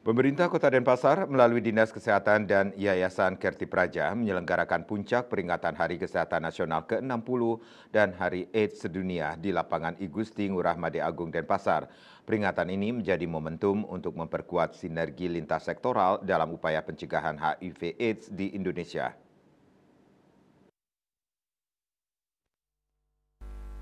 Pemerintah Kota Denpasar melalui Dinas Kesehatan dan Yayasan Kerti Praja menyelenggarakan puncak peringatan Hari Kesehatan Nasional ke-60 dan Hari AIDS Sedunia di lapangan I Gusti Ngurah Made Agung Denpasar. Peringatan ini menjadi momentum untuk memperkuat sinergi lintas sektoral dalam upaya pencegahan HIV/AIDS di Indonesia.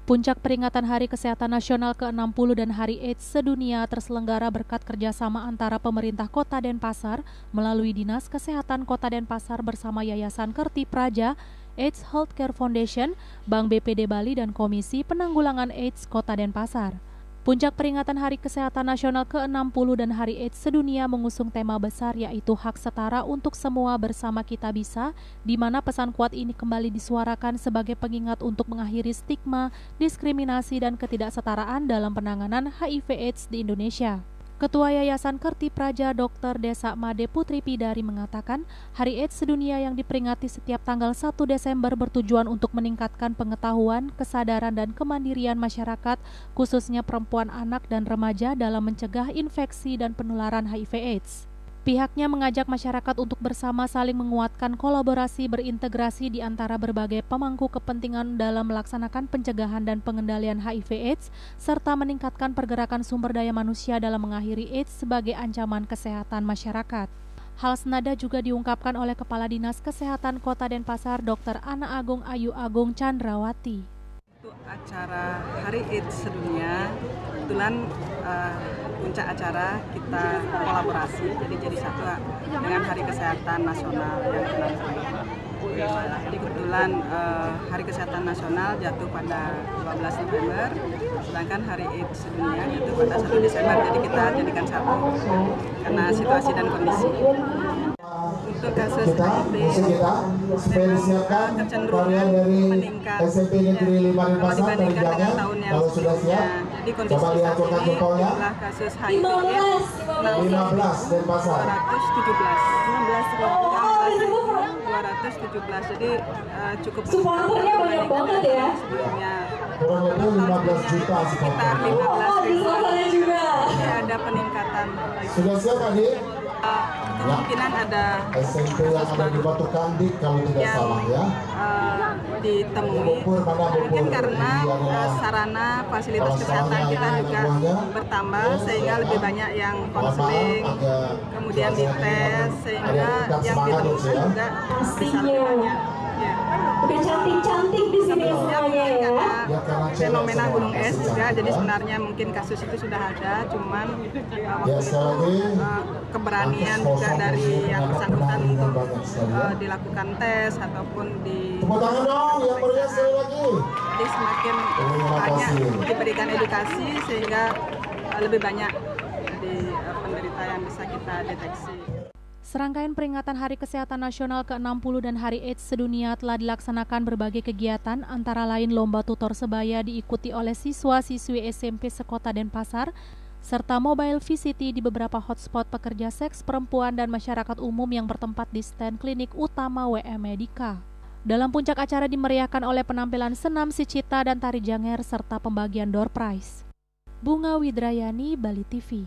Puncak peringatan Hari Kesehatan Nasional ke-60 dan Hari AIDS Sedunia terselenggara berkat kerjasama antara pemerintah Kota Denpasar melalui Dinas Kesehatan Kota Denpasar bersama Yayasan Kerti Praja, AIDS Healthcare Foundation, Bank BPD Bali, dan Komisi Penanggulangan AIDS Kota Denpasar. Puncak peringatan Hari Kesehatan Nasional ke-60 dan Hari AIDS Sedunia mengusung tema besar yaitu hak setara untuk semua bersama kita bisa, di mana pesan kuat ini kembali disuarakan sebagai pengingat untuk mengakhiri stigma, diskriminasi, dan ketidaksetaraan dalam penanganan HIV/AIDS di Indonesia. Ketua Yayasan Kerti Praja Dr. Desa Made Putri Pidari mengatakan, Hari AIDS Sedunia yang diperingati setiap tanggal 1 Desember bertujuan untuk meningkatkan pengetahuan, kesadaran, dan kemandirian masyarakat, khususnya perempuan, anak, dan remaja dalam mencegah infeksi dan penularan HIV/AIDS. Pihaknya mengajak masyarakat untuk bersama saling menguatkan kolaborasi berintegrasi di antara berbagai pemangku kepentingan dalam melaksanakan pencegahan dan pengendalian HIV/AIDS, serta meningkatkan pergerakan sumber daya manusia dalam mengakhiri AIDS sebagai ancaman kesehatan masyarakat. Hal senada juga diungkapkan oleh Kepala Dinas Kesehatan Kota Denpasar, Dr. Ana Agung Ayu Agung Chandrawati. Untuk acara Hari AIDS Sedunia, kebetulan puncak acara kita kolaborasi, jadi satu dengan Hari Kesehatan Nasional yang ke-60. Jadi kebetulan Hari Kesehatan Nasional jatuh pada 12 November, sedangkan Hari AIDS Sedunia jatuh pada 1 Desember. Jadi kita jadikan satu karena situasi dan kondisi. Untuk kasus HIV memang kecenderungan meningkat kalau dibandingkan dengan tahun yang sebelumnya. Jadi kondisi saat ini jumlah kasus HIV AIDS 217. Jadi cukup meningkat dibandingkan dengan tahun sebelumnya. Sekitar 15.000. Jadi ada peningkatan. Sudah siap adik? Kemungkinan ada SMP yang ada di Batu Kandik kalau tidak salah ya. Ditemui mungkin karena sarana fasilitas kesehatan kita juga bertambah sehingga lebih banyak yang konseling, kemudian dites sehingga yang ditemukan juga bisa lebih banyak. Ya. Udah cantik-cantik di sini semuanya ya. Fenomena gunung es juga, jadi sebenarnya mungkin kasus itu sudah ada, cuman waktu itu keberanian juga dari yang bersangkutan untuk dilakukan tes ataupun jadi semakin banyak diberikan edukasi sehingga lebih banyak di penderita yang bisa kita deteksi. Serangkaian peringatan Hari Kesehatan Nasional ke-60 dan Hari AIDS Sedunia telah dilaksanakan berbagai kegiatan, antara lain lomba tutor sebaya diikuti oleh siswa-siswi SMP sekota Denpasar, serta mobile VCT di beberapa hotspot pekerja seks perempuan dan masyarakat umum yang bertempat di stand klinik utama WM Medika. Dalam puncak acara dimeriahkan oleh penampilan senam si Cita dan tari janger serta pembagian door prize. Bunga Widrayani, Bali TV.